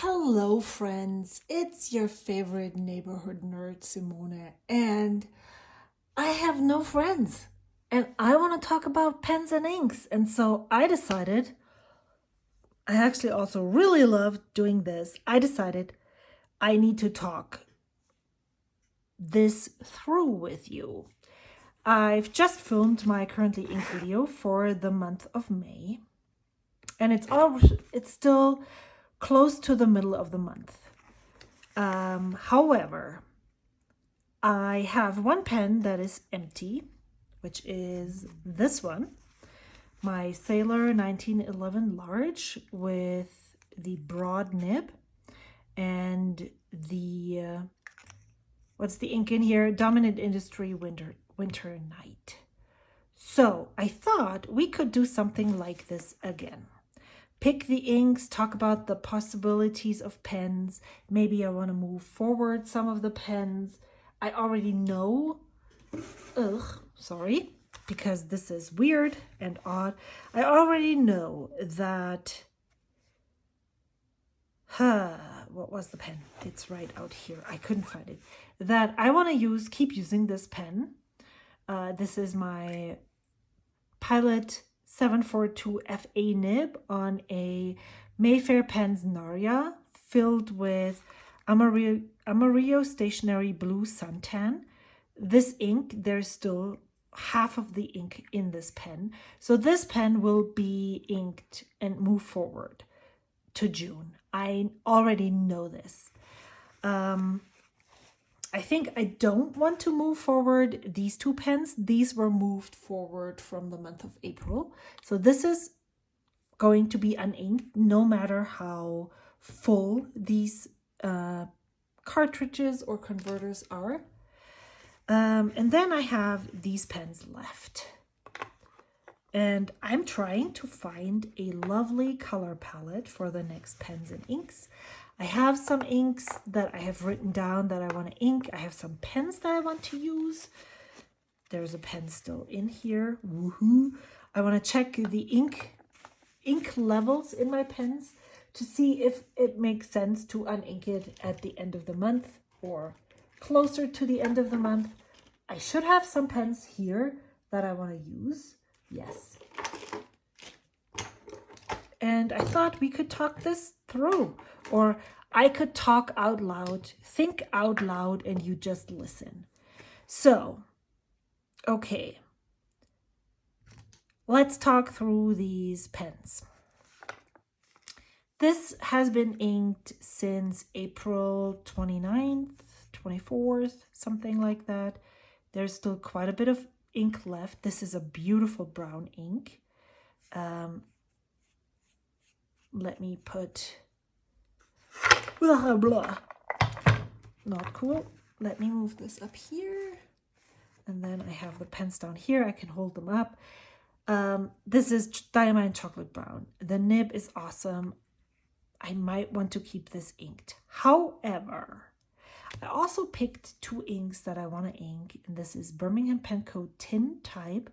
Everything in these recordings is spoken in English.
Hello, friends. It's your favorite neighborhood nerd, Simone, and I have no friends. And I want to talk about pens and inks. And so I decided, I actually also really love doing this. I decided I need to talk this through with you. I've just filmed my currently ink video for the month of May, and it's still close to the middle of the month. However, I have one pen that is empty, which is this one, my Sailor 1911 large with the broad nib and the what's the ink in here? Dominant Industry Winter Night. So I thought we could do something like this again. Pick the inks, talk about the possibilities of pens. Maybe I want to move forward some of the pens. I already know, because this is weird and odd. I already know that, what was the pen? It's right out here. I couldn't find it. That I want to keep using this pen. This is my Pilot 742 FA nib on a Mayfair Pens Naria filled with Amarillo Stationery Blue Suntan. This ink, there's still half of the ink in this pen. So this pen will be inked and move forward to June. I already know this. I think I don't want to move forward these two pens. These were moved forward from the month of April. So this is going to be uninked no matter how full these cartridges or converters are. And then I have these pens left. And I'm trying to find a lovely color palette for the next pens and inks. I have some inks that I have written down that I want to ink. I have some pens that I want to use. There's a pen still in here. Woohoo! I want to check the ink levels in my pens to see if it makes sense to unink it at the end of the month or closer to the end of the month. I should have some pens here that I want to use. Yes. And I thought we could talk this through, or I could talk out loud, think out loud, and you just listen. So, okay, let's talk through these pens. This has been inked since April 29th, 24th, something like that. There's still quite a bit of ink left. This is a beautiful brown ink. Let me put, blah, blah. Not cool. Let me move this up here. And then I have the pens down here. I can hold them up. This is Diamond Chocolate Brown. The nib is awesome. I might want to keep this inked. However, I also picked two inks that I want to ink. And this is Birmingham Pen Co. Tin Type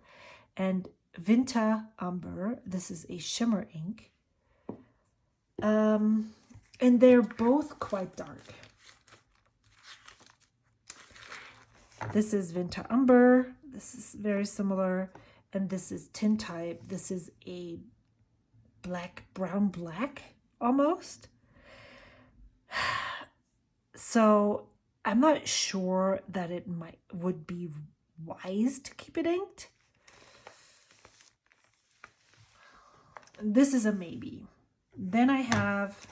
and Vinta Umber. This is a shimmer ink. And they're both quite dark. This is Vinta Umber. This is very similar. And this is Tin Type. This is a brown black almost. So I'm not sure that it would be wise to keep it inked. This is a maybe. Then I have,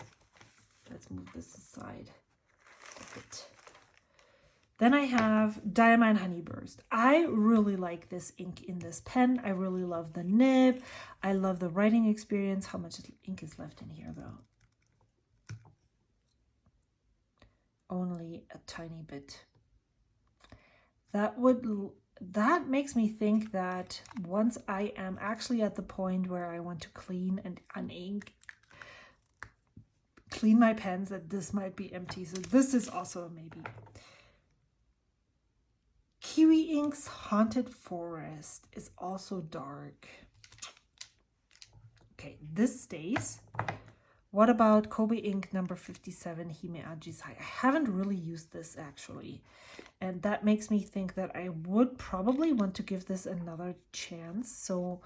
let's move this aside a bit. Then I have Diamond Honey Burst. I really like this ink in this pen. I really love the nib. I love the writing experience. How much ink is left in here though? Only a tiny bit. That makes me think that once I am actually at the point where I want to clean and unink, clean my pens, that this might be empty. So this is also a maybe. Kiwi Ink's Haunted Forest is also dark. Okay, this stays. What about Kobe ink number 57 Hime Ajisai? I haven't really used this actually. And that makes me think that I would probably want to give this another chance. So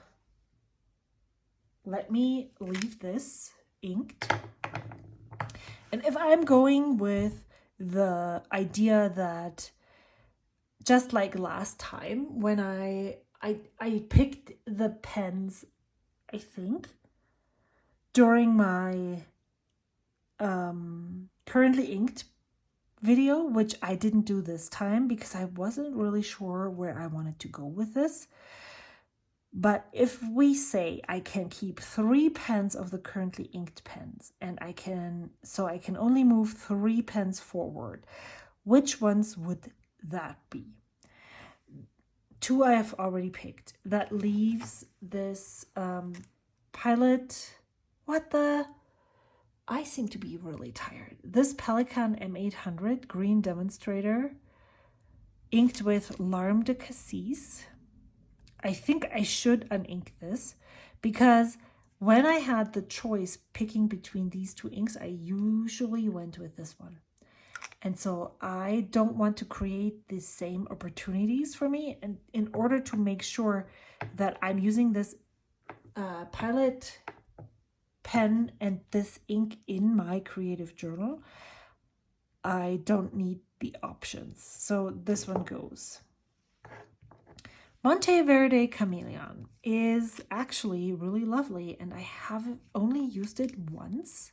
let me leave this inked. And if I'm going with the idea that just like last time when I picked the pens, I think, during my currently inked video, which I didn't do this time because I wasn't really sure where I wanted to go with this. But if we say I can keep 3 pens of the currently inked pens, and I can only move 3 pens forward, which ones would that be? 2 I have already picked. That leaves this Pilot. What the? I seem to be really tired. This Pelikan M800 green demonstrator inked with Larme de Cassis. I think I should unink this because when I had the choice picking between these 2 inks, I usually went with this one. And so I don't want to create the same opportunities for me. And in order to make sure that I'm using this Pilot pen and this ink in my creative journal, I don't need the options. So this one goes. Monteverde Chameleon is actually really lovely, and I have only used it once.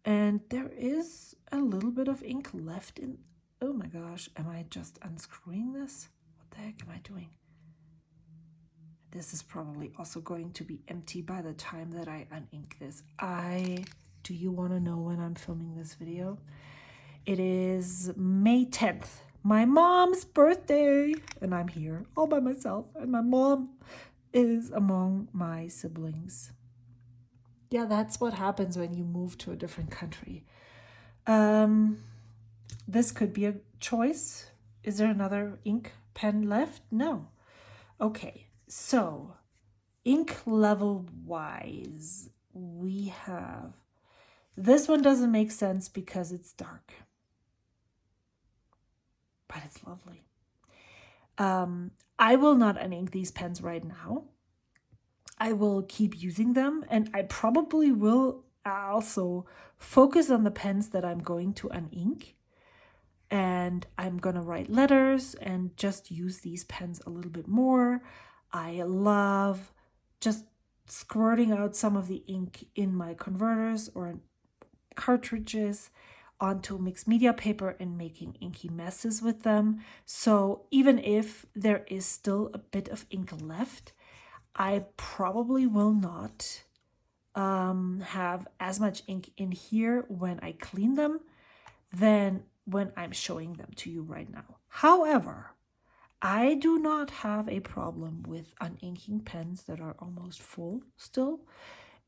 And there is a little bit of ink left in. Oh my gosh, am I just unscrewing this? What the heck am I doing? This is probably also going to be empty by the time that I unink this. Do you want to know when I'm filming this video? It is May 10th, my mom's birthday, and I'm here all by myself, and my mom is among my siblings. Yeah, that's what happens when you move to a different country. This could be a choice. Is there another ink pen left? No. Okay. So, ink level wise, we have, this one doesn't make sense because it's dark, but it's lovely. I will not unink these pens right now. I will keep using them, and I probably will also focus on the pens that I'm going to unink. And I'm going to write letters and just use these pens a little bit more. I love just squirting out some of the ink in my converters or cartridges onto mixed media paper and making inky messes with them. So even if there is still a bit of ink left, I probably will not have as much ink in here when I clean them than when I'm showing them to you right now. However, I do not have a problem with uninking pens that are almost full still,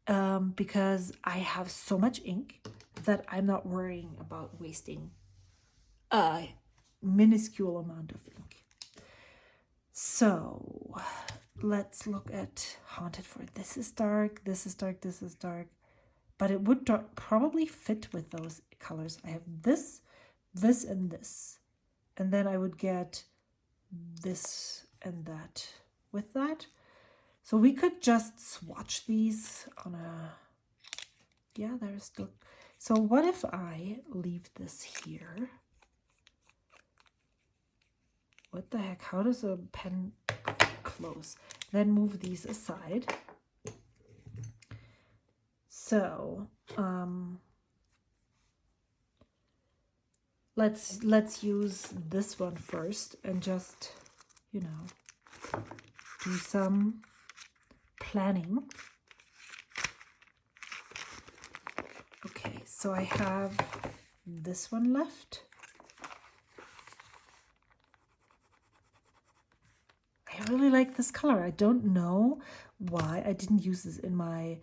because I have so much ink that I'm not worrying about wasting a minuscule amount of ink. So let's look at Haunted for This is dark, this is dark, this is dark, but it would probably fit with those colors. I have this, this, and this, and then I would get this and that with that. So we could just swatch these on a, yeah, there's still. So what if I leave this here? What the heck? How does a pen close? Then move these aside. So let's use this one first and just, you know, do some planning. Okay, so I have this one left. I really like this color. I don't know why I didn't use this in my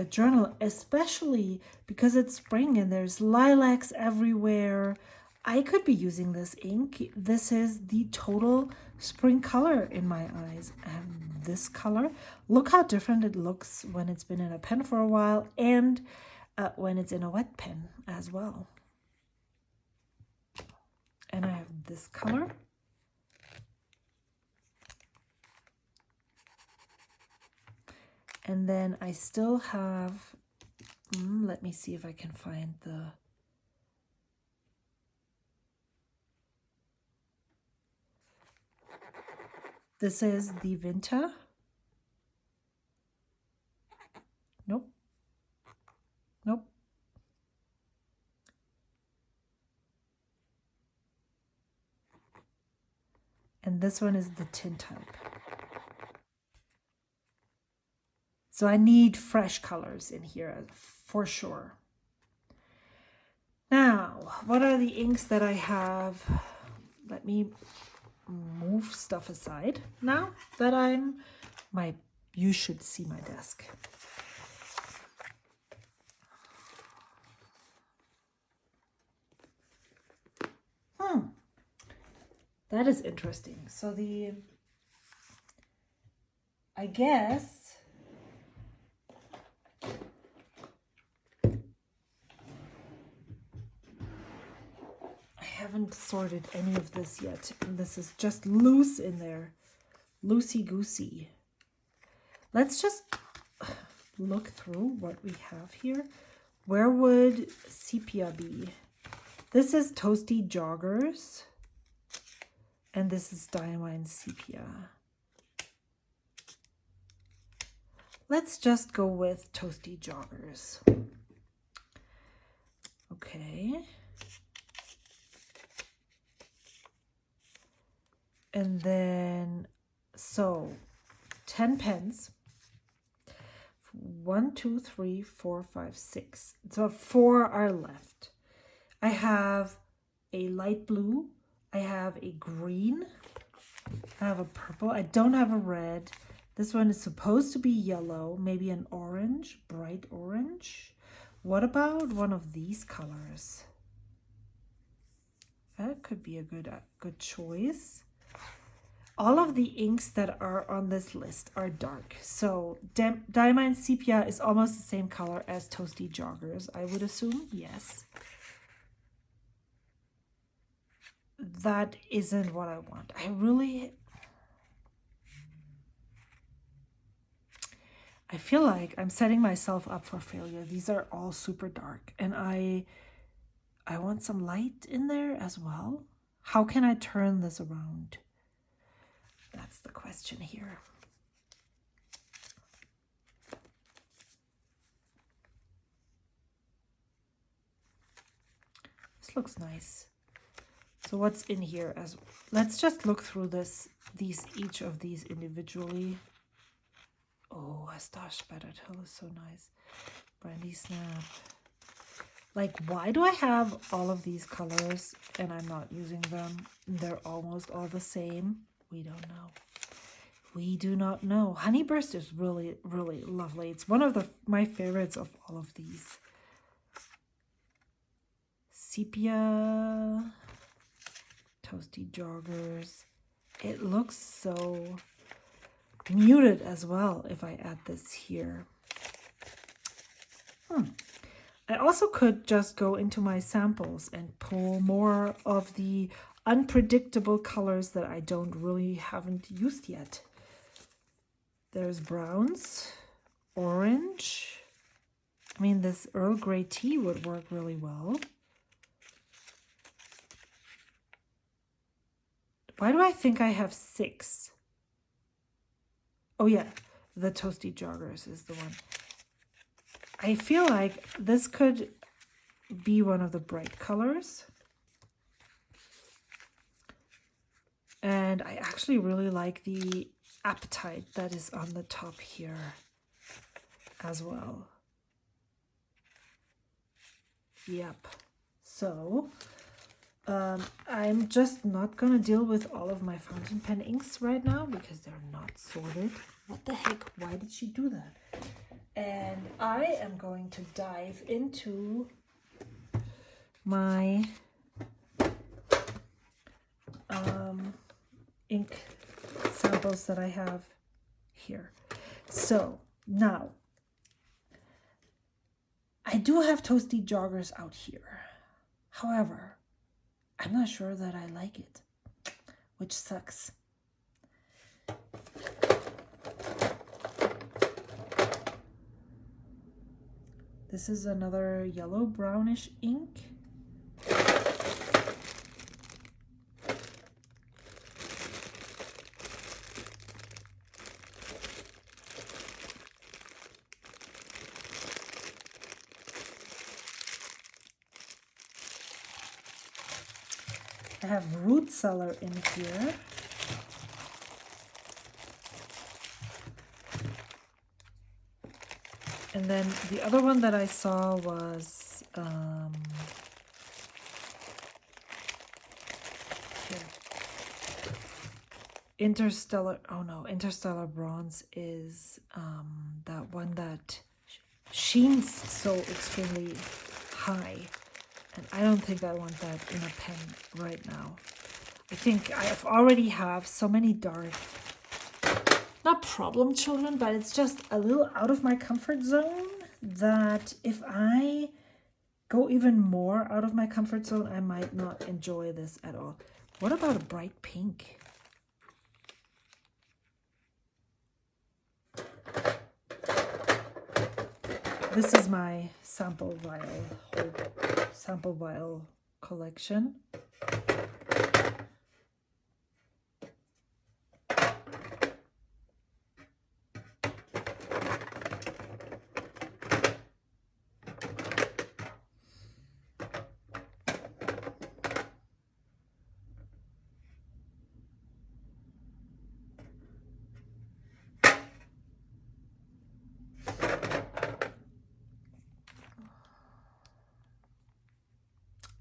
journal, especially because it's spring and there's lilacs everywhere. I could be using this ink. This is the total spring color in my eyes. And this color, look how different it looks when it's been in a pen for a while and when it's in a wet pen as well. And I have this color. And then I still have, let me see if I can find the, this is the Vinta. Nope. Nope. And this one is the tin type. So I need fresh colors in here for sure. Now, what are the inks that I have? Let me move stuff aside now that you should see my desk. That is interesting. So I guess I haven't sorted any of this yet. And this is just loose in there. Loosey-goosey. Let's just look through what we have here. Where would sepia be? This is Toasty Joggers. And this is Diamine Sepia. Let's just go with Toasty Joggers. Okay. And then, so 10 pens. 1, 2, 3, 4, 5, 6. So 4 are left. I have a light blue. I have a green. I have a purple. I don't have a red. This one is supposed to be yellow, maybe an orange, bright orange. What about one of these colors? That could be a good choice. All of the inks that are on this list are dark. So Diamine Sepia is almost the same color as Toasty Joggers, I would assume. Yes. That isn't what I want. I feel like I'm setting myself up for failure. These are all super dark and I want some light in there as well. How can I turn this around? That's the question here. This looks nice. So what's in here as well? Let's just look through each of these individually. Oh, a Stash Spattertail is so nice. Brandy Snap. Like, why do I have all of these colors and I'm not using them? They're almost all the same. We don't know. We do not know. Honeyburst is really, really lovely. It's one of my favorites of all of these. Sepia. Toasty Joggers. It looks so muted as well if I add this here. I also could just go into my samples and pull more of the unpredictable colors that I haven't used yet. There's browns, orange. I mean, this Earl Grey tea would work really well. Why do I think I have 6? Oh yeah, the Toasty Joggers is the one. I feel like this could be one of the bright colors. And I actually really like the Appetite that is on the top here as well. Yep. So I'm just not gonna deal with all of my fountain pen inks right now because they're not sorted. What the heck? Why did she do that? And I am going to dive into my ink samples that I have here. So now I do have toasty joggers out here. However, I'm not sure that I like it, which sucks. This is another yellow brownish ink. I have root cellar in here. And then the other one that I saw was here. Interstellar. Oh no, Interstellar Bronze is that one that sheens so extremely high. And I don't think I want that in a pen right now. I think I already have so many dark, not problem children, but it's just a little out of my comfort zone that if I go even more out of my comfort zone, I might not enjoy this at all. What about a bright pink? This is my sample vial collection.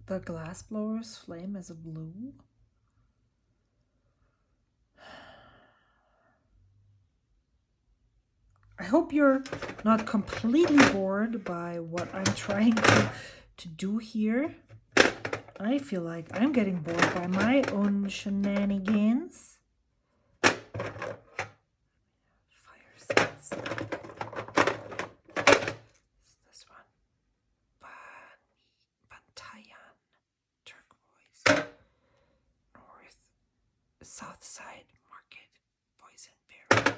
The glassblower's flame is a blue. I hope you're not completely bored by what I'm trying to do here. I feel like I'm getting bored by my own shenanigans. Fire sense. This one. Bantayan. Turquoise. South Side Market. Boysenberry.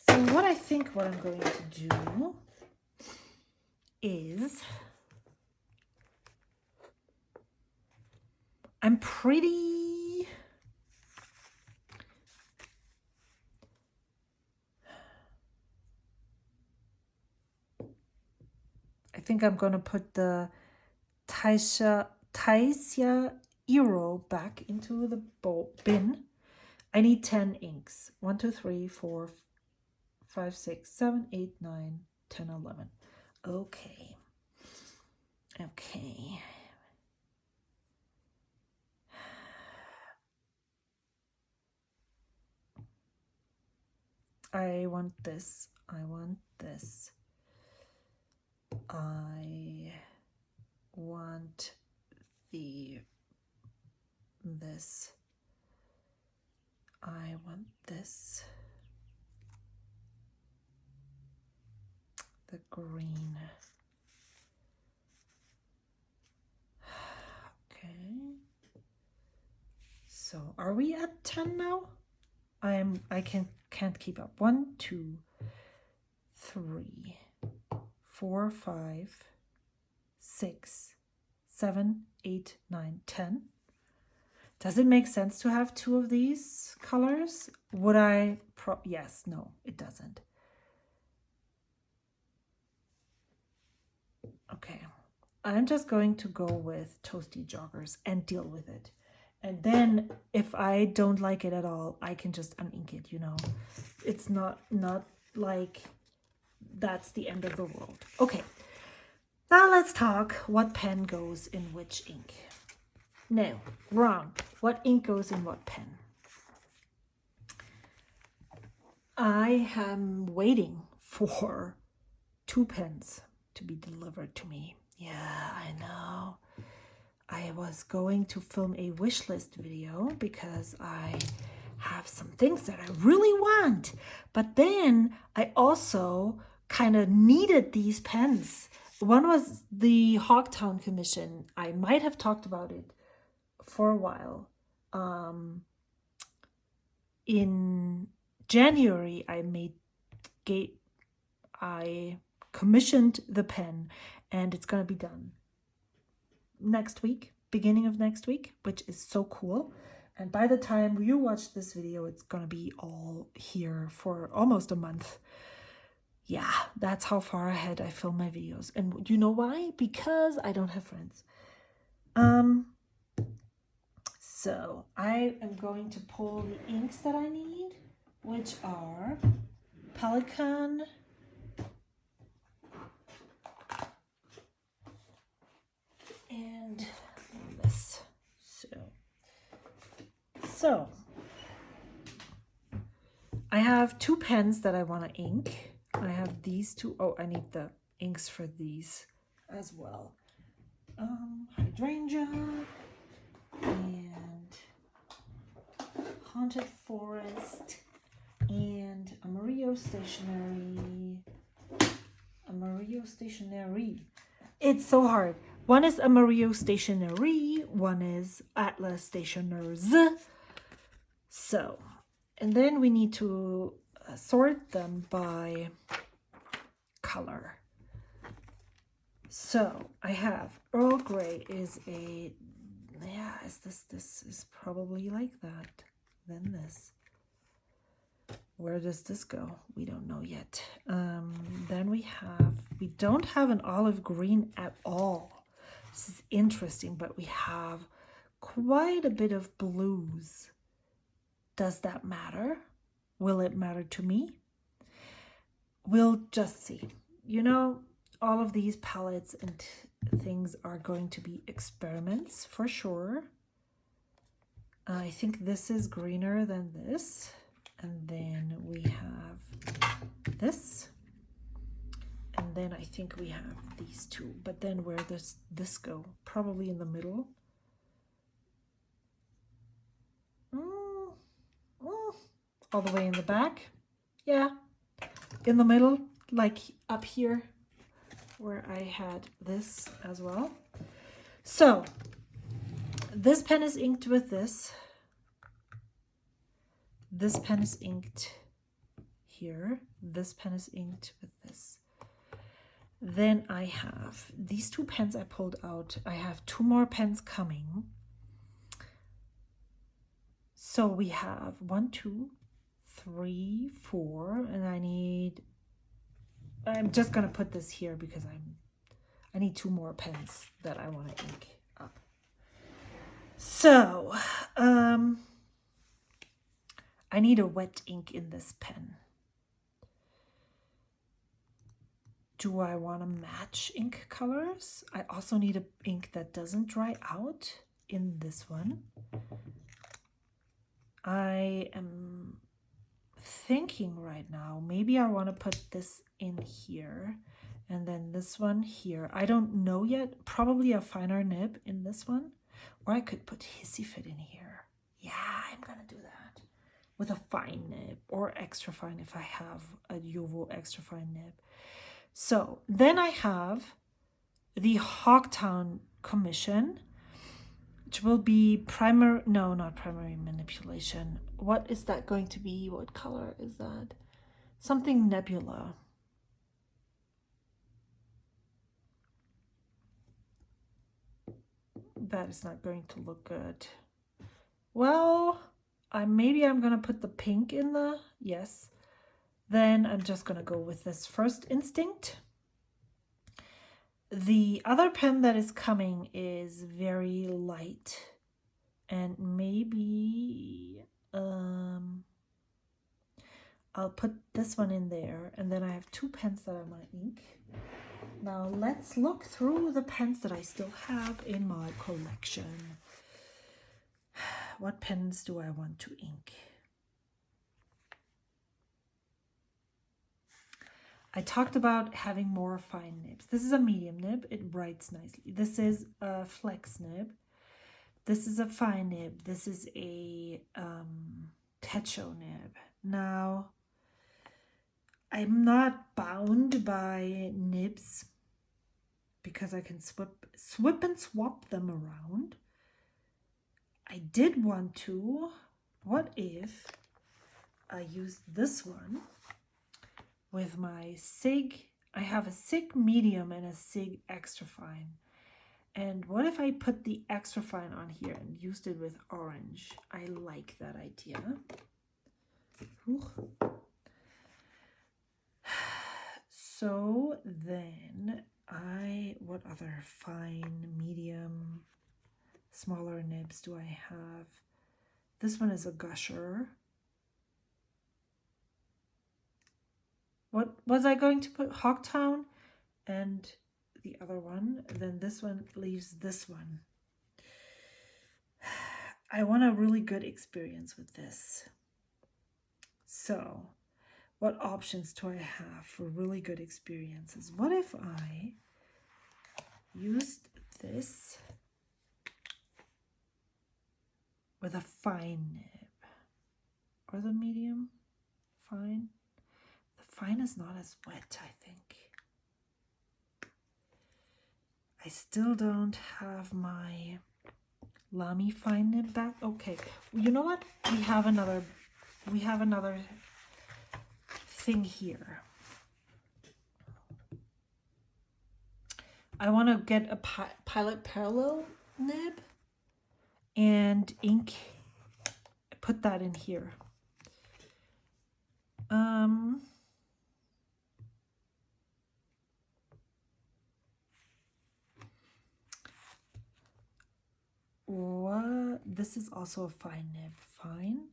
So what I think what I'm going to do is I'm pretty I think I'm going to put the Taisha Eero back into the bin. I need 10 inks. 1, 2, 3, 4, 5, 6, 7, 8, 9, 10, 11. Okay. Okay. I want this. I want this. I want this. I want this. The green. Okay. So are we at 10 now? I can't keep up. 1, 2, 3, 4, 5, 6, 7, 8, 9, 10. Does it make sense to have 2 of these colors? Would I? Yes, no, it doesn't. Okay, I'm just going to go with toasty joggers and deal with it. And then if I don't like it at all, I can just unink it, you know. It's not like that's the end of the world. Okay, now let's talk what pen goes in which ink. No, wrong. What ink goes in what pen? I am waiting for 2 pens. to be delivered to me. Yeah, I know. I was going to film a wish list video because I have some things that I really want. But then I also kind of needed these pens. One was the Hogtown commission. I might have talked about it for a while. In January, I commissioned the pen, and it's going to be done next week, beginning of next week, which is so cool. And by the time you watch this video, it's going to be all here for almost a month. Yeah, that's how far ahead I film my videos. And you know why? Because I don't have friends. So I am going to pull the inks that I need, which are Pelikan, and this. So I have two pens that I want to ink. I have these two. Oh, I need the inks for these as well. Hydrangea and Haunted Forest and Amarillo Stationery. It's so hard. One is Amarillo Stationery, one is Atlas Stationers. So, and then we need to sort them by color. So I have Earl Grey is a, yeah, this is probably like that. Then this. Where does this go? We don't know yet. Then we don't have an olive green at all. This is interesting, but we have quite a bit of blues. Does that matter? Will it matter to me? We'll just see. You know, all of these palettes and things are going to be experiments for sure. I think this is greener than this. And then we have this. And then I think we have these two. But then where does this go? Probably in the middle. All the way in the back. Yeah. In the middle, like up here where I had this as well. So this pen is inked with this. This pen is inked here. This pen is inked with this. Then I have these two pens I pulled out. I have two more pens coming. So we have 1, 2, 3, 4, and I'm just gonna put this here because I need two more pens that I want to ink up. So I need a wet ink in this pen. Do I want to match ink colors? I also need an ink that doesn't dry out in this one. I am thinking right now, maybe I want to put this in here and then this one here. I don't know yet. Probably a finer nib in this one. Or I could put Hissy Fit in here. Yeah, I'm going to do that. With a fine nib or extra fine if I have a Jowo extra fine nib. So then I have the Hogtown commission, which will be not primary manipulation. What is that going to be? What color is that? Something nebula. That is not going to look good. Well, maybe I'm going to put the pink in the, yes. Then I'm just going to go with this First Instinct. The other pen that is coming is very light. And maybe I'll put this one in there. And then I have two pens that I want to ink. Now let's look through the pens that I still have in my collection. What pens do I want to ink? I talked about having more fine nibs. This is a medium nib. It writes nicely. This is a flex nib. This is a fine nib. This is a techo nib. Now, I'm not bound by nibs because I can swip and swap them around. I did want to. What if I use this one with my SIG? I have a SIG medium and a SIG extra fine. And what if I put the extra fine on here and used it with orange? I like that idea. So then what other fine, medium, smaller nibs do I have? This one is a gusher. What was I going to put? Hogtown and the other one. Then this one leaves this one. I want a really good experience with this. So what options do I have for really good experiences? What if I used this with a fine nib or the medium fine? The fine is not as wet, I think. I still don't have my Lamy fine nib back. Okay, you know what? We have another thing here. I want to get a Pilot Parallel nib and ink. Put that in here. What? This is also a fine nib. Fine.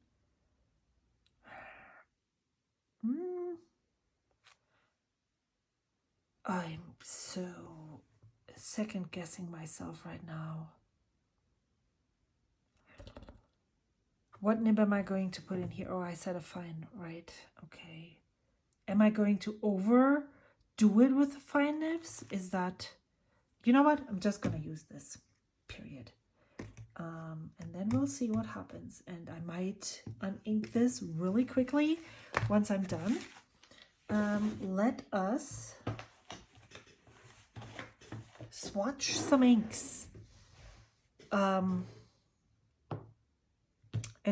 I'm so second guessing myself right now. What nib am I going to put in here? Oh, I said a fine, right? Okay. Am I going to overdo it with the fine nibs? Is that, you know what? I'm just going to use this, period. And then we'll see what happens. And I might unink this really quickly once I'm done. Let us swatch some inks and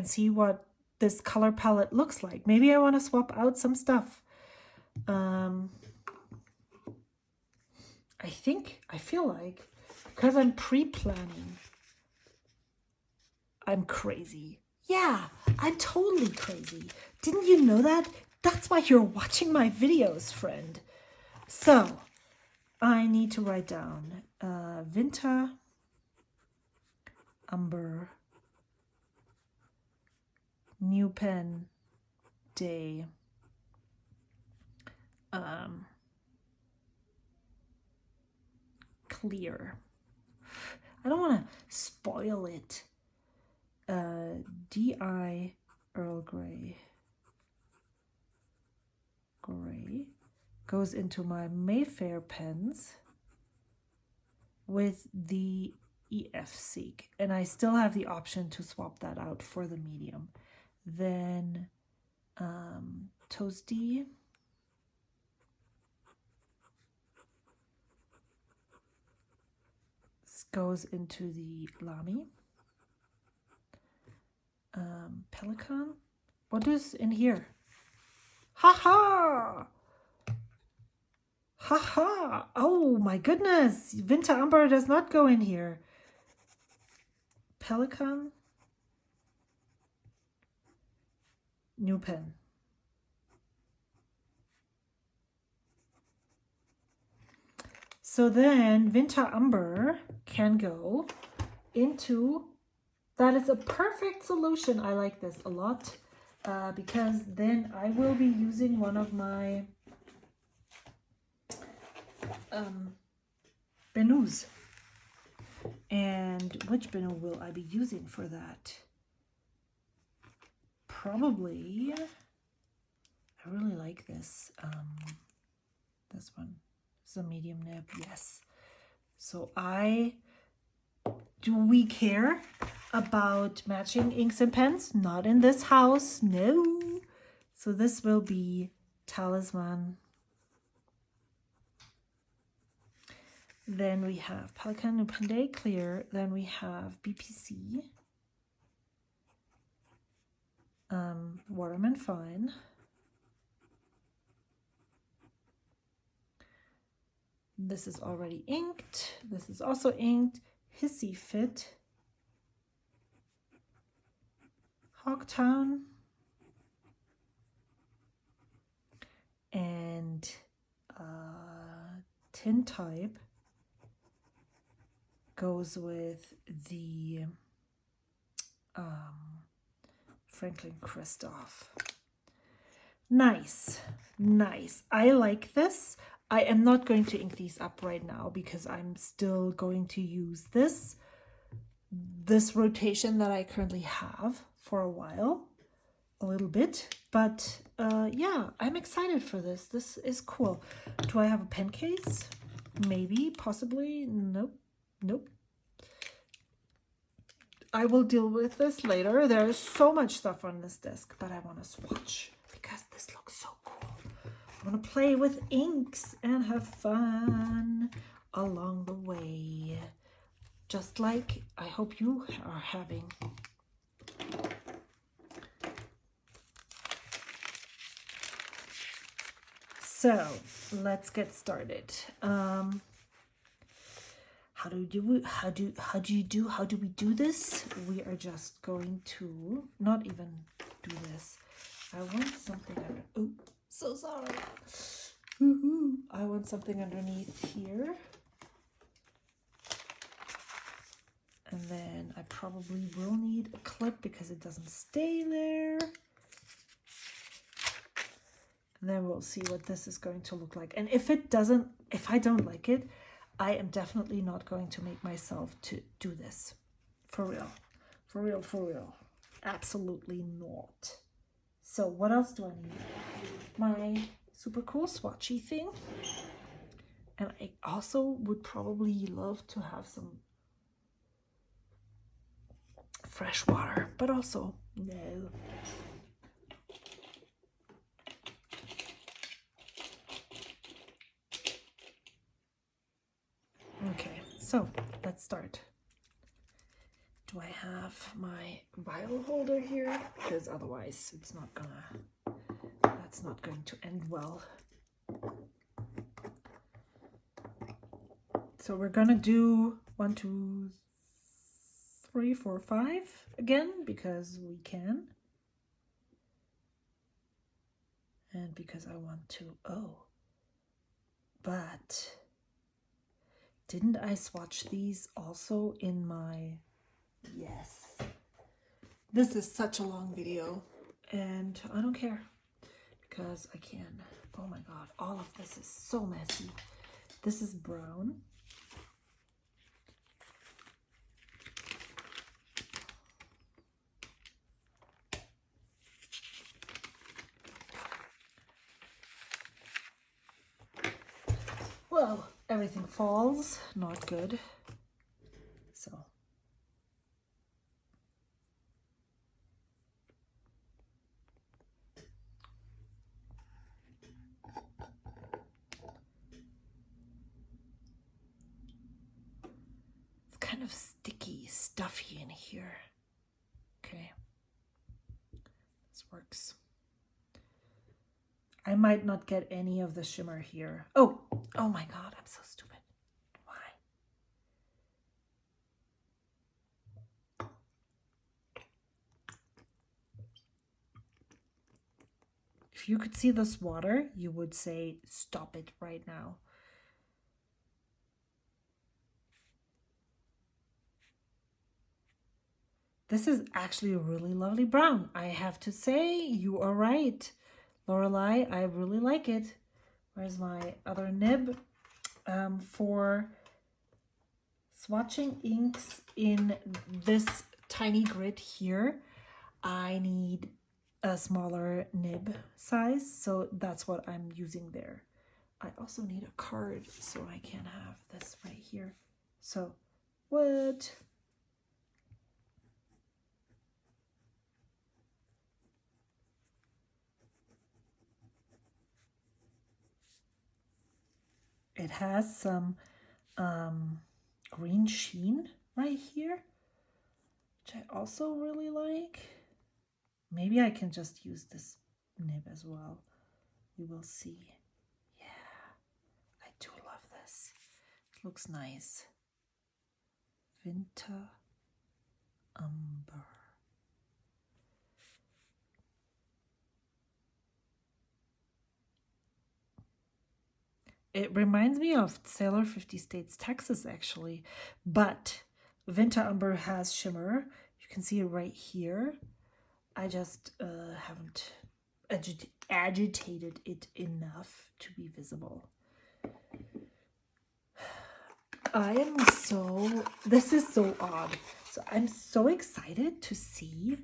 see what this color palette looks like. Maybe I want to swap out some stuff. I feel like because I'm pre-planning, I'm crazy. Yeah, I'm totally crazy. Didn't you know that? That's why you're watching my videos, friend. So I need to write down Winter, Umber, New Pen, Day, Clear. I don't want to spoil it. DI Earl Grey. Gray goes into my Mayfair pens with the EF Seek, and I still have the option to swap that out for the medium. Then Toasty, this goes into the Lamy. Pelican, what is in here? Haha! Haha! Oh my goodness! Winter Umber does not go in here. Pelican. New Pen. So then Winter Umber can go into, that is a perfect solution. I like this a lot. Because then I will be using one of my Benus. And which Benu will I be using for that? Probably, I really like this This one is a medium nib, yes. So do we care about matching inks and pens? Not in this house, no. So this will be Talisman. Then we have Pelican and Pandey Clear. Then we have BPC. Waterman Fine. This is already inked. This is also inked. Hissy Fit. Hogtown. And Tintype goes with the Franklin Christoph. Nice, nice. I like this. I am not going to ink these up right now because I'm still going to use this rotation that I currently have for a while, a little bit. But yeah, I'm excited for this. This is cool. Do I have a pen case? Maybe, possibly. Nope, nope. I will deal with this later. There's so much stuff on this desk, but I want to swatch because this looks so cool. I want to play with inks and have fun along the way, just like I hope you are having. So let's get started. How do we do this? We are just going to not even do this. I want something under, oh, so sorry. I want something underneath here. And then I probably will need a clip because it doesn't stay there. And then we'll see what this is going to look like. And if I don't like it, I am definitely not going to make myself to do this. For real. For real, for real. Absolutely not. So what else do I need? My super cool swatchy thing. And I also would probably love to have some fresh water, but also no. Okay, so let's start. Do I have my vial holder here? Because otherwise that's not going to end well. So we're gonna do 1, 2, 3, 4, 5 again because we can. And because I want to, but didn't I swatch these also in my, yes. This is such a long video and I don't care because I can. Oh my God, all of this is so messy. This is brown. Well, everything falls, not good. So. It's kind of sticky, stuffy in here. Okay. This works. I might not get any of the shimmer here. Oh my God, I'm so stupid. Why? If you could see this water, you would say, stop it right now. This is actually a really lovely brown. I have to say, you are right. Lorelei, I really like it. Where's my other nib? For swatching inks in this tiny grid here, I need a smaller nib size, so that's what I'm using there. I also need a card so I can have this right here. So what? It has some green sheen right here, which I also really like. Maybe I can just use this nib as well. We will see. Yeah, I do love this. It looks nice. Winter Umber. It reminds me of Sailor 50 States, Texas, actually, but Winter Umber has shimmer. You can see it right here. I just haven't agitated it enough to be visible. This is so odd. So I'm so excited to see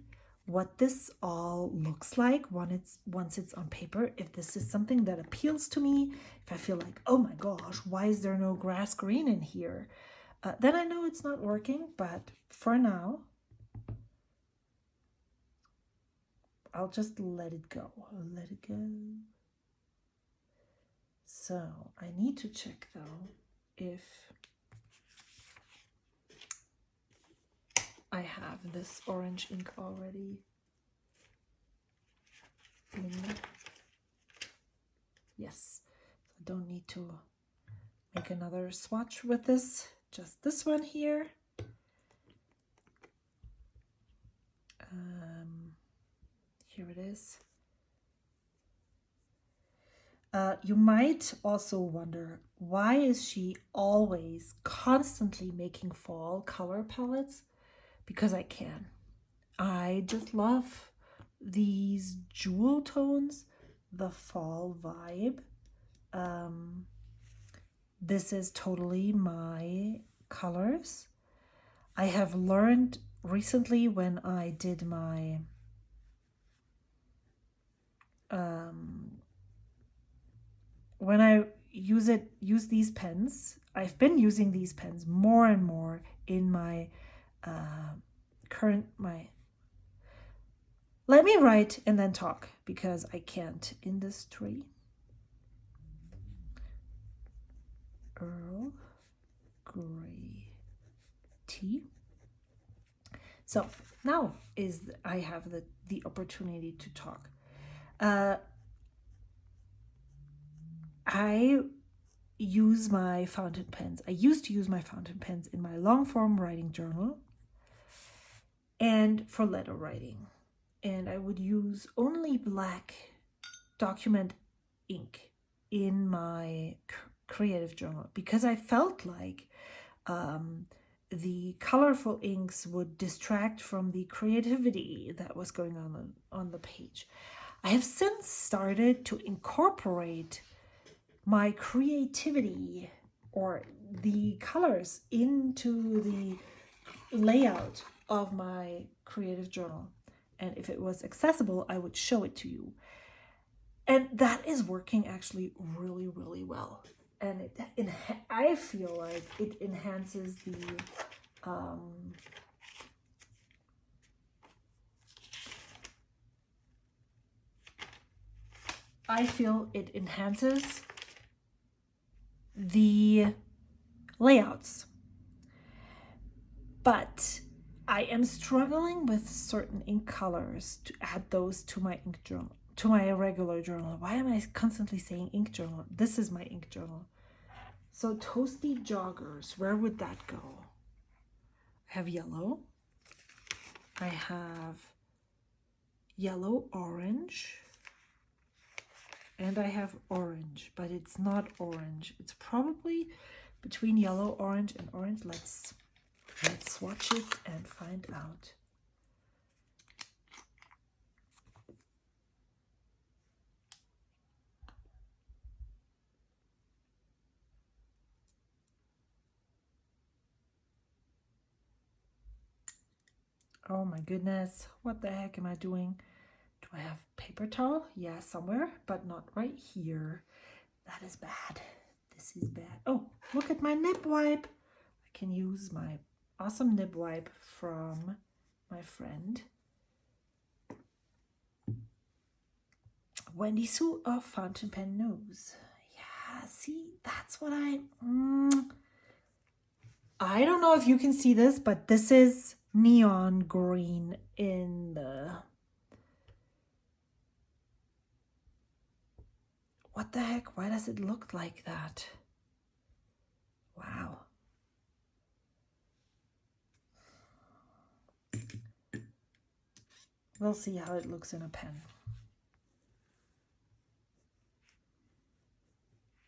what this all looks like once it's on paper. If this is something that appeals to me, if I feel like, oh my gosh, why is there no grass green in here? Then I know it's not working, but for now, I'll just let it go. Let it go. So I need to check though if I have this orange ink already in. Yes, I don't need to make another swatch with this, just this one here. Here it is. You might also wonder, why is she always constantly making fall color palettes? Because I can. I just love these jewel tones, the fall vibe. This is totally my colors. I have learned recently when I did my when I use these pens, I've been using these pens more and more in my let me write and then talk because I can't in this tree. Earl Grey tea. So now I have the opportunity to talk. I use my fountain pens. I used to use my fountain pens in my long form writing journal and for letter writing. And I would use only black document ink in my creative journal because I felt like the colorful inks would distract from the creativity that was going on the page. I have since started to incorporate my creativity or the colors into the layout of my creative journal. And if it was accessible, I would show it to you. And that is working actually really, really well. And I feel like it enhances the layouts. But I am struggling with certain ink colors to add those to my ink journal, to my regular journal. Why am I constantly saying ink journal? This is my ink journal. So toasty joggers, where would that go? I have yellow. I have yellow orange. And I have orange, but it's not orange. It's probably between yellow, orange, and orange. Let's swatch it and find out. Oh my goodness, what the heck am I doing? Do I have paper towel? Yeah, somewhere, but not right here. That is bad. This is bad. Oh, look at my nib wipe. I can use my awesome nib wipe from my friend Wendy Sue of Fountain Pen Nose. Yeah, see, that's what I don't know if you can see this, but this is neon green in the... What the heck? Why does it look like that? Wow. We'll see how it looks in a pen.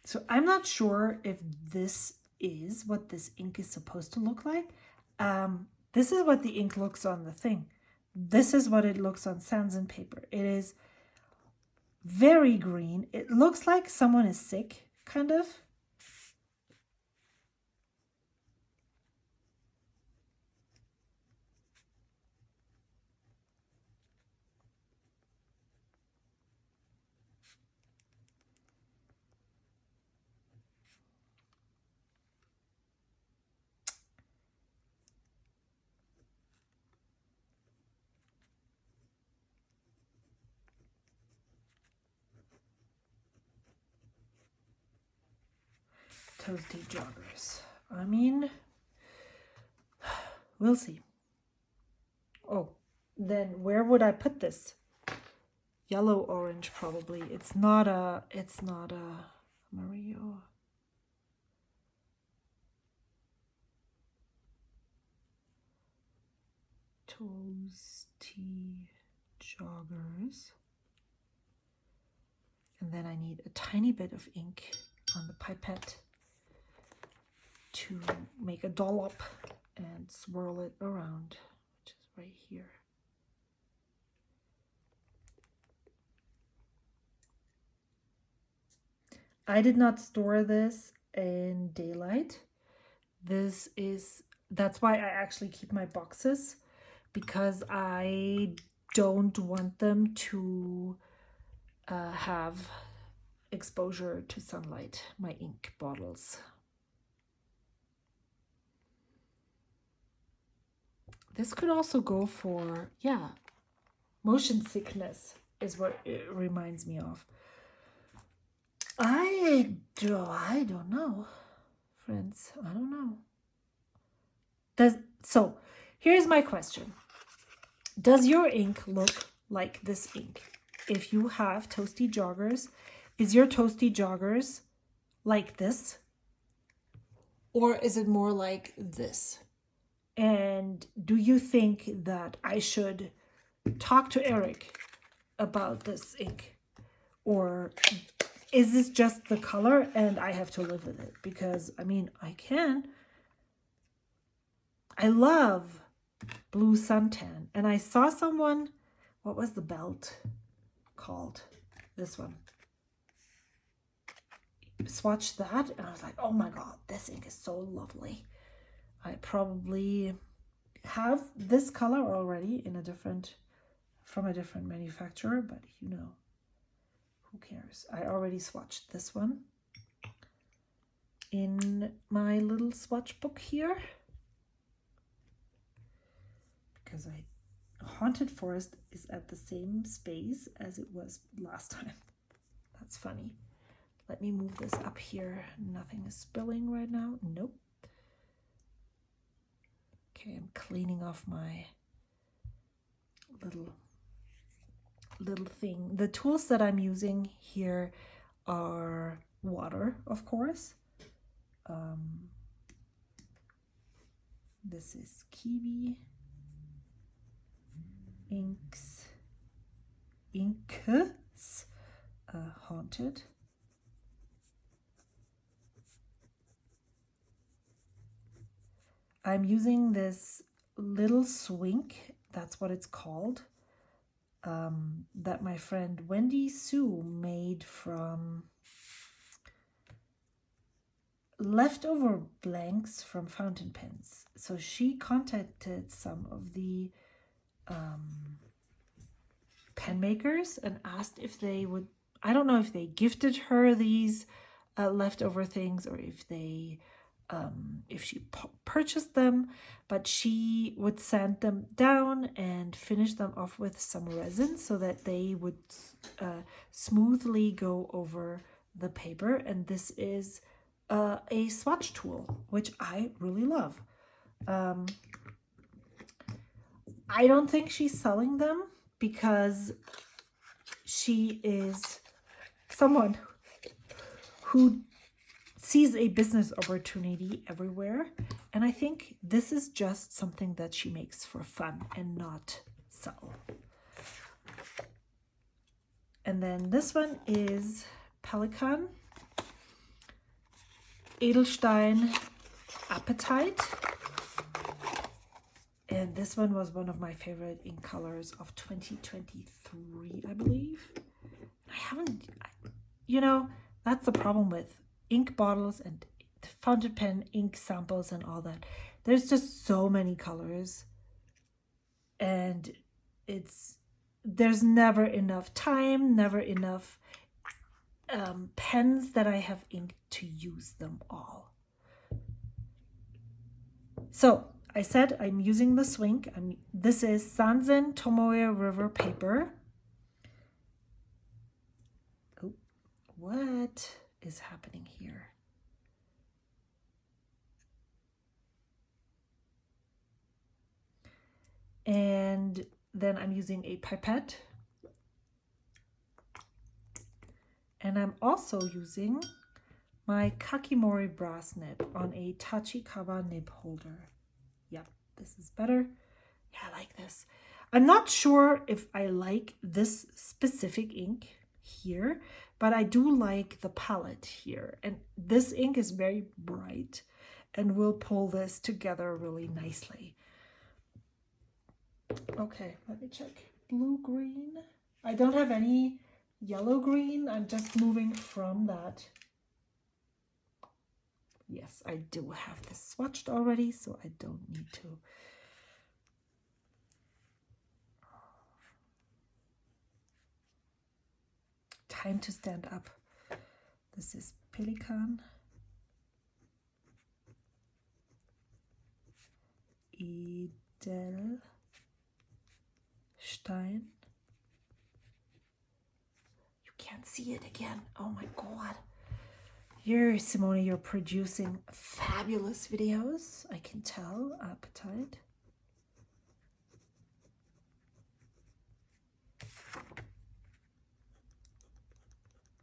So I'm not sure if this is what this ink is supposed to look like. This is what the ink looks on the thing. This is what it looks on Sans and Paper. It is very green. It looks like someone is sick, kind of. Toasty joggers. I mean, we'll see. Oh, then where would I put this? Yellow orange probably. It's not a Mario. Toasty joggers. And then I need a tiny bit of ink on the pipette to make a dollop and swirl it around, which is right here. I did not store this in daylight. That's why I actually keep my boxes, because I don't want them to have exposure to sunlight, my ink bottles. This could also go for, yeah, motion sickness is what it reminds me of. I don't know, friends. I don't know. So here's my question. Does your ink look like this ink? If you have toasty joggers, is your toasty joggers like this? Or is it more like this? And do you think that I should talk to Eric about this ink? Or is this just the color and I have to live with it? Because, I mean, I can. I love blue suntan. And I saw someone, what was the belt called? This one. Swatched that and I was like, oh my God, this ink is so lovely. I probably have this color already in from a different manufacturer, but you know, who cares? I already swatched this one in my little swatch book here, because Haunted Forest is at the same space as it was last time. That's funny. Let me move this up here. Nothing is spilling right now. Nope. Okay, I'm cleaning off my little thing. The tools that I'm using here are water, of course. This is Kiwi inks, Haunted. I'm using this little swink, that's what it's called, that my friend Wendy Sue made from leftover blanks from fountain pens. So she contacted some of the pen makers and asked if they would I don't know if they gifted her these leftover things or if she purchased them, but she would sand them down and finish them off with some resin so that they would smoothly go over the paper. And this is a swatch tool, which I really love. I don't think she's selling them because she is someone who sees a business opportunity everywhere. And I think this is just something that she makes for fun and not sell. And then this one is Pelikan Edelstein Appetite. And this one was one of my favorite ink colors of 2023, I believe. I haven't, you know, that's the problem with ink bottles and fountain pen ink samples and all that. There's just so many colors, and there's never enough time, never enough pens that I have ink to use them all. So I said I'm using the Swink. This is Sanzen Tomoe River paper. Oh, what is happening here? And then I'm using a pipette. And I'm also using my Kakimori brass nib on a Tachikawa nib holder. Yep, this is better. Yeah, I like this. I'm not sure if I like this specific ink here, but I do like the palette here. And this ink is very bright and will pull this together really nicely. Okay, let me check. Blue-green. I don't have any yellow-green. I'm just moving from that. Yes, I do have this swatched already, so I don't need to. Time to stand up. This is Pelikan Edelstein. You can't see it again. Oh my God. Simone, you're producing fabulous videos. I can tell. Appetite.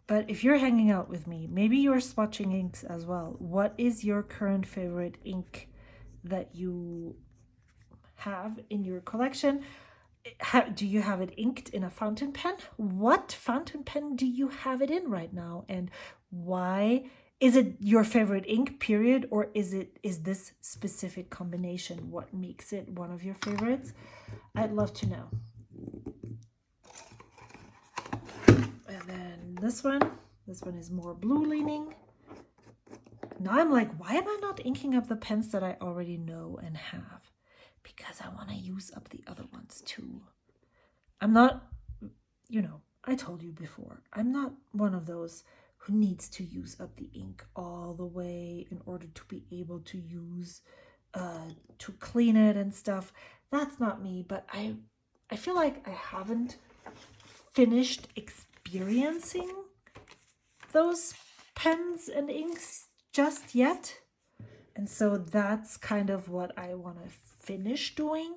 But if you're hanging out with me, maybe you're swatching inks as well. What is your current favorite ink that you have in your collection? Do you have it inked in a fountain pen? What fountain pen do you have it in right now? And why? Is it your favorite ink, period? Or is this specific combination what makes it one of your favorites? I'd love to know. And then this one is more blue leaning. Now I'm like, why am I not inking up the pens that I already know and have? Because I want to use up the other ones too. I'm not, I told you before, I'm not one of those who needs to use up the ink all the way in order to be able to use, to clean it and stuff. That's not me, but I feel like I haven't finished experiencing those pens and inks just yet. And so that's kind of what I want to finish doing.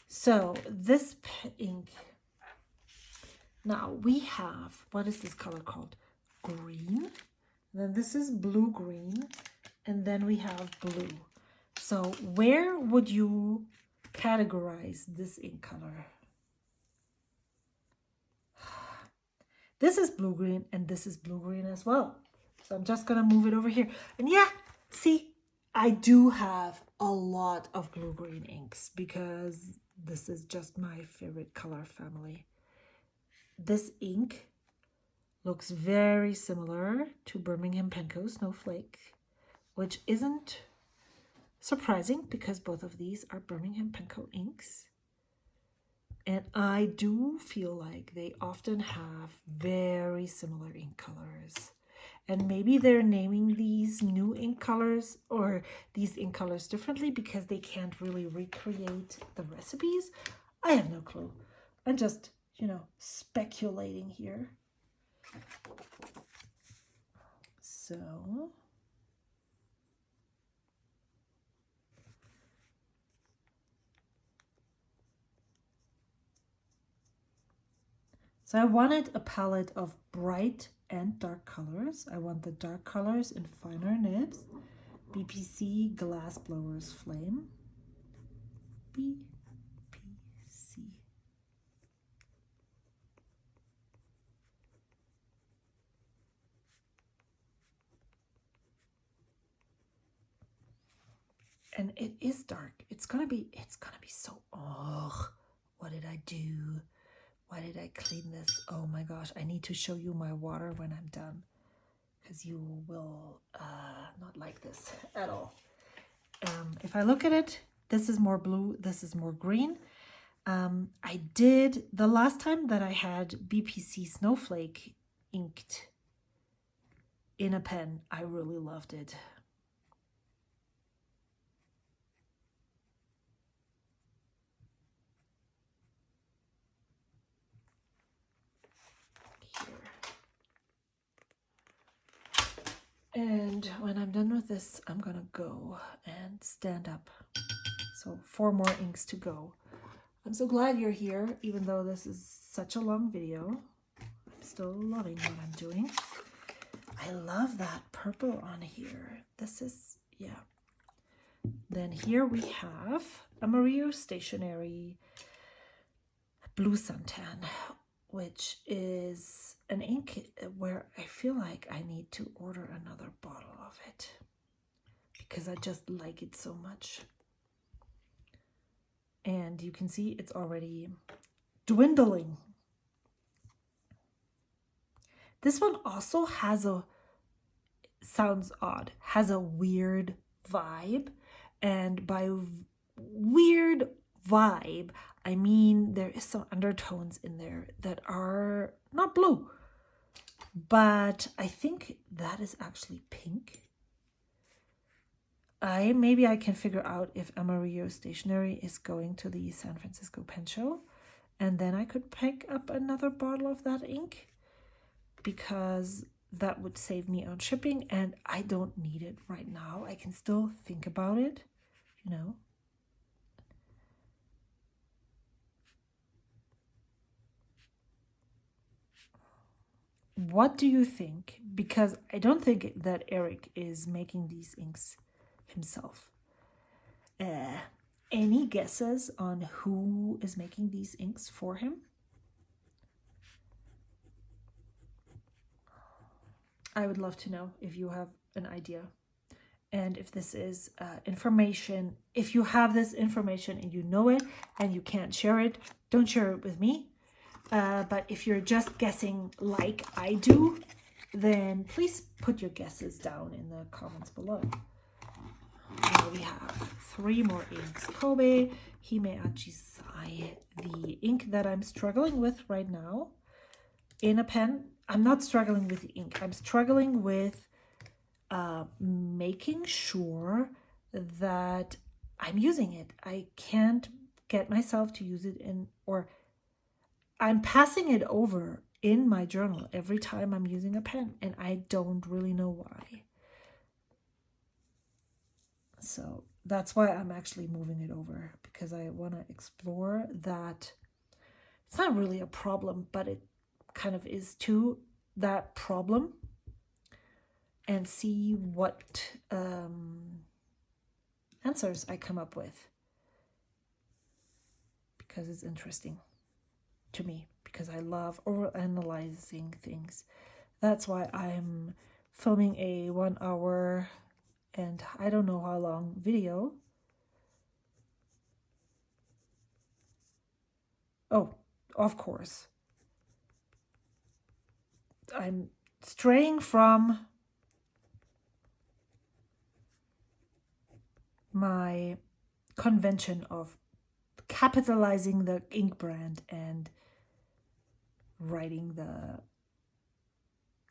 So this ink, now we have, what is this color called? Green. Then this is blue-green. And then we have blue. So where would you categorize this ink color? This is blue-green and this is blue-green as well. So I'm just going to move it over here. And yeah, see, I do have a lot of blue-green inks because this is just my favorite color family. This ink looks very similar to Birmingham Penco Snowflake, which isn't surprising because both of these are Birmingham Penco inks. And I do feel like they often have very similar ink colors. And maybe they're naming these new ink colors or these ink colors differently because they can't really recreate the recipes. I have no clue. I'm just, you know, speculating here. So I wanted a palette of bright and dark colors. I want the dark colors in finer nibs. BPC Glass Blowers Flame. BPC. And it is dark. It's gonna be so, oh, what did I do? Why did I clean this? Oh my gosh, I need to show you my water when I'm done, because you will not like this at all. If I look at it, this is more blue, this is more green. I did, the last time that I had BPC Snowflake inked in a pen, I really loved it. And when I'm done with this, I'm gonna go and stand up. So 4 more inks to go. I'm so glad you're here, even though this is such a long video. I'm still loving what I'm doing. I love that purple on here. This is, yeah. Then here we have Amarillo Stationery Blue Suntan, which is an ink where I feel like I need to order another bottle of it because I just like it so much. And you can see it's already dwindling. This one also has a, sounds odd, has a weird vibe. And by weird vibe, I mean there is some undertones in there that are not blue, but I think that is actually pink. Maybe I can figure out if Amarillo Stationery is going to the San Francisco Pen Show, and then I could pick up another bottle of that ink because that would save me on shipping, and I don't need it right now. I can still think about it, you know. What do you think? Because I don't think that Eric is making these inks himself. Any guesses on who is making these inks for him? I would love to know if you have an idea. And if this is information, if you have this information and you know it and you can't share it, don't share it with me. But if you're just guessing like I do, then please put your guesses down in the comments below. Now we have 3 more inks. Kobe Hime Ajisai, the ink that I'm struggling with right now in a pen. I'm not struggling with the ink. I'm struggling with making sure that I'm using it. I can't get myself to use it in, or I'm passing it over in my journal every time I'm using a pen, and I don't really know why. So that's why I'm actually moving it over, because I want to explore that. It's not really a problem, but it kind of is too, that problem, and see what answers I come up with, because it's interesting to me, because I love overanalyzing things. That's why I'm filming a 1 hour and I don't know how long video. Oh, of course. I'm straying from my convention of capitalizing the ink brand and writing the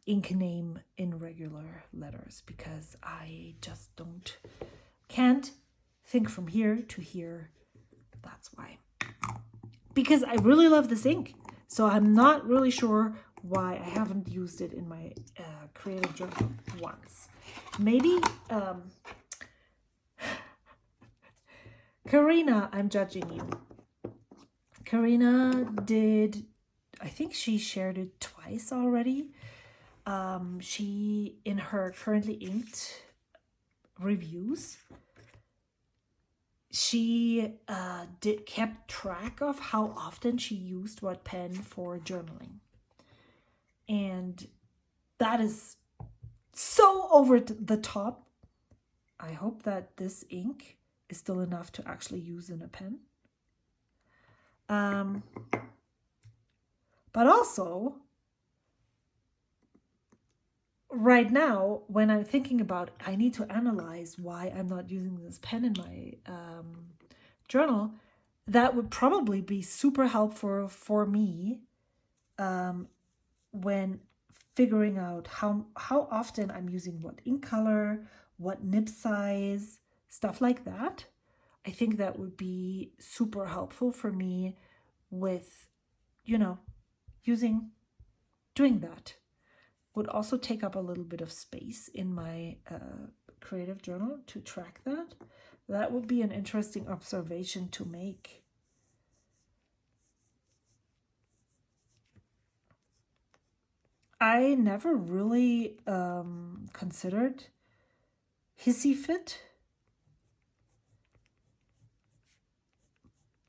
ink name in regular letters, because I just can't think from here to here. That's why. Because I really love this ink. So I'm not really sure why I haven't used it in my creative journal once. Maybe, Karina, I'm judging you. Karina did, I think she shared it twice already. She, in her currently inked reviews, she kept track of how often she used what pen for journaling. And that is so over the top. I hope that this ink is still enough to actually use in a pen. But also, right now, when I'm thinking about, I need to analyze why I'm not using this pen in my journal, that would probably be super helpful for me when figuring out how often I'm using what ink color, what nib size, stuff like that. I think that would be super helpful for me with, you know, doing that. Would also take up a little bit of space in my creative journal to track that. That would be an interesting observation to make. I never really considered Hissy Fit,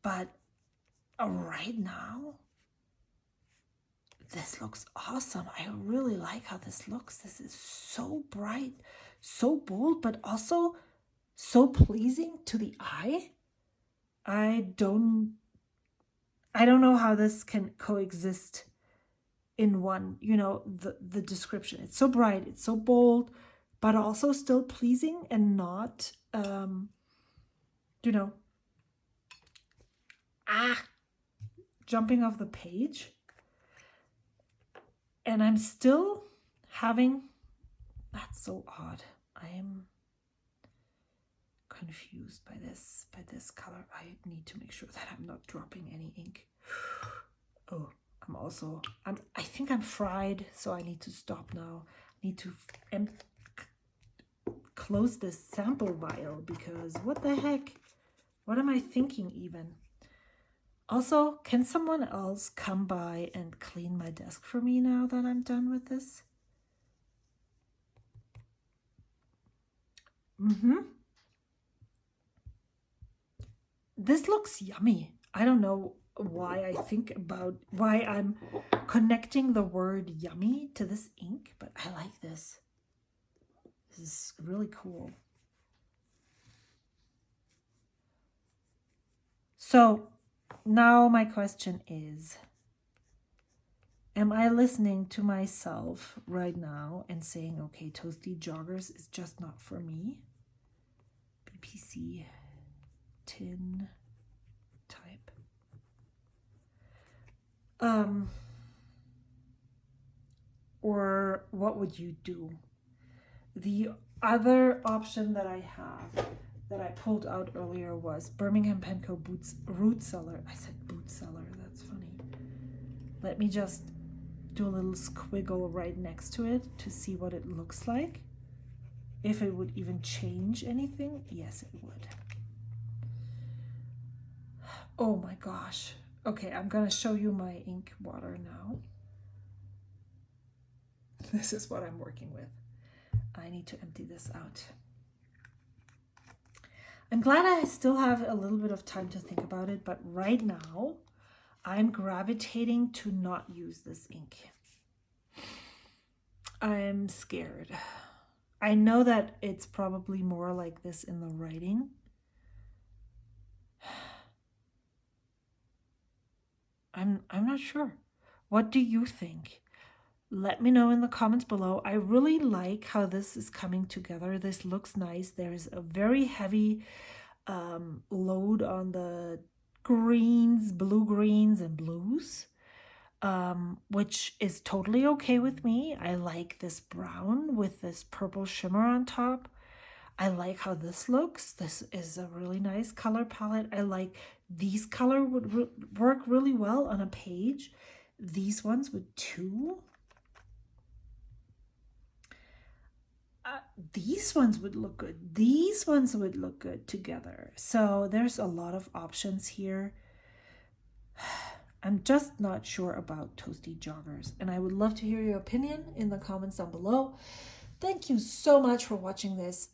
but right now, this looks awesome. I really like how this looks. This is so bright, so bold, but also so pleasing to the eye. I don't know how this can coexist in one, you know, the description. It's so bright, it's so bold, but also still pleasing and not, you know, jumping off the page. And I'm still having, that's so odd. I am confused by this color. I need to make sure that I'm not dropping any ink. Oh, I think I'm fried, so I need to stop now. I need to close this sample vial, because what the heck? What am I thinking even? Also, can someone else come by and clean my desk for me now that I'm done with this? This looks yummy. I don't know why why I'm connecting the word yummy to this ink, but I like this. This is really cool. So now my question is, am I listening to myself right now and saying, okay, Toasty Joggers is just not for me? BPC tin type. Or what would you do? The other option that I have, that I pulled out earlier, was Birmingham Penco Root Cellar. I said boot cellar, that's funny. Let me just do a little squiggle right next to it to see what it looks like. If it would even change anything. Yes, it would. Oh my gosh. Okay, I'm gonna show you my ink water now. This is what I'm working with. I need to empty this out. I'm glad I still have a little bit of time to think about it, but right now I'm gravitating to not use this ink. I'm scared. I know that it's probably more like this in the writing. I'm not sure. What do you think? Let me know in the comments below. I really like how this is coming together. This looks nice. There's a very heavy load on the greens, blue greens, and blues, which is totally okay with me. I like this brown with this purple shimmer on top. I like how this looks. This is a really nice color palette. I like these color would work really well on a page. These ones would too. These ones would look good. These ones would look good together. So there's a lot of options here. I'm just not sure about toasty joggers, and I would love to hear your opinion in the comments down below. Thank you so much for watching this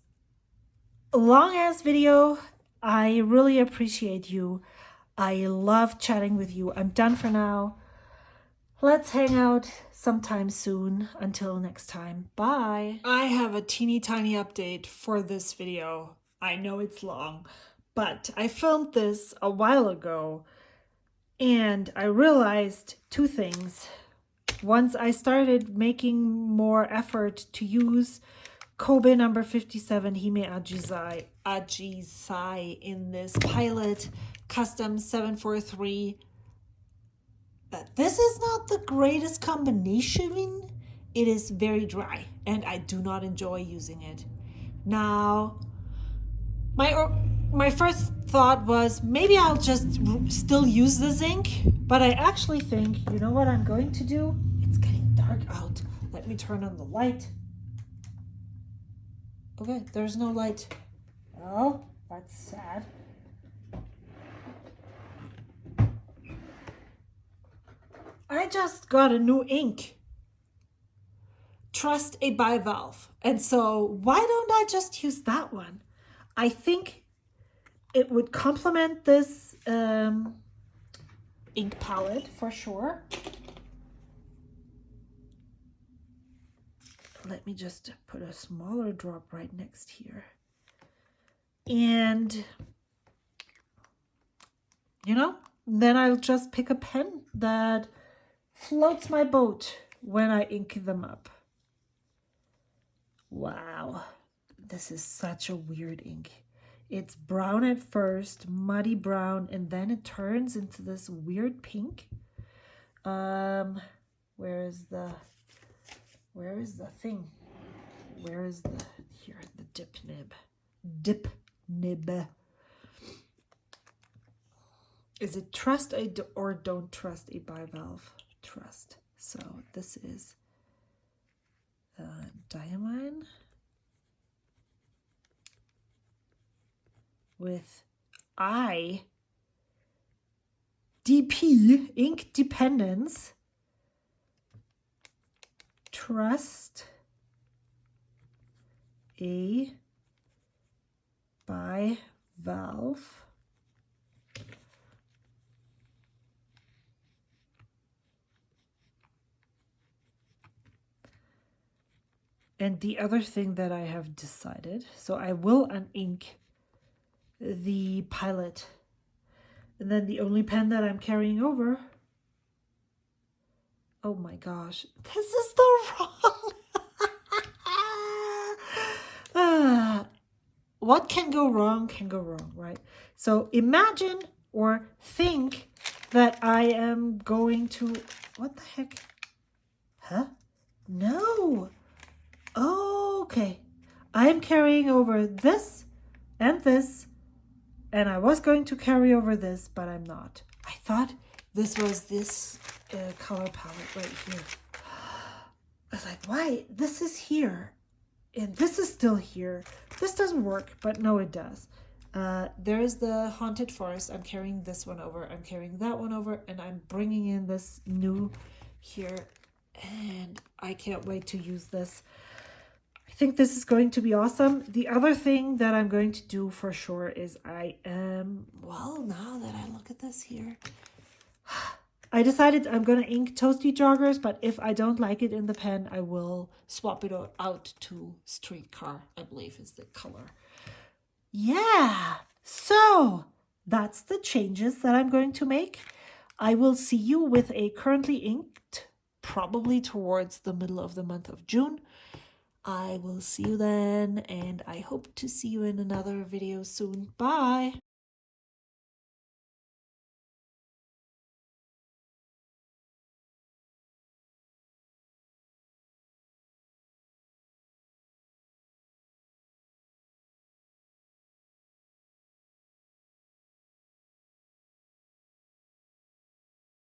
long ass video. I really appreciate you. I love chatting with you. I'm done for now. Let's hang out sometime soon. Until next time, bye. I have a teeny tiny update for this video. I know it's long, but I filmed this a while ago and I realized two things. Once I started making more effort to use Kobe number 57 Hime Ajisai in this Pilot Custom 743, this is not the greatest combination. It is very dry and I do not enjoy using it. Now, my first thought was maybe I'll just still use this ink, but I actually think, you know what I'm going to do? It's getting dark out. Let me turn on the light. Okay, there's no light. Oh, that's sad. I just got a new ink. Trust a bivalve. And so why don't I just use that one? I think it would complement this ink palette for sure. Let me just put a smaller drop right next here. And, you know, then I'll just pick a pen that floats my boat when I ink them up. Wow, this is such a weird ink. It's brown at first, muddy brown, and then it turns into this weird pink. Where is the thing? Where is the, here, the dip nib. Dip nib. Is it trust or don't trust a bivalve? Trust. So this is diamine with DP, ink dependence, trust a bivalve. And the other thing that I have decided, so I will unink the Pilot. And then the only pen that I'm carrying over, oh my gosh, this is the wrong. What can go wrong, right? So imagine or think that I am going to, what the heck? Huh? No. Okay, I'm carrying over this, and I was going to carry over this, but I'm not. I thought this was this color palette right here. I was like, why? This is here, and this is still here. This doesn't work, but no, it does. There is the Haunted Forest. I'm carrying this one over. I'm carrying that one over, and I'm bringing in this new here, and I can't wait to use this. I think this is going to be awesome. The other thing that I'm going to do for sure is well, now that I look at this here, I decided I'm going to ink Toasty Joggers, but if I don't like it in the pen, I will swap it out to Streetcar, I believe is the color. Yeah, so that's the changes that I'm going to make. I will see you with a currently inked, probably towards the middle of the month of June. I will see you then, and I hope to see you in another video soon. Bye!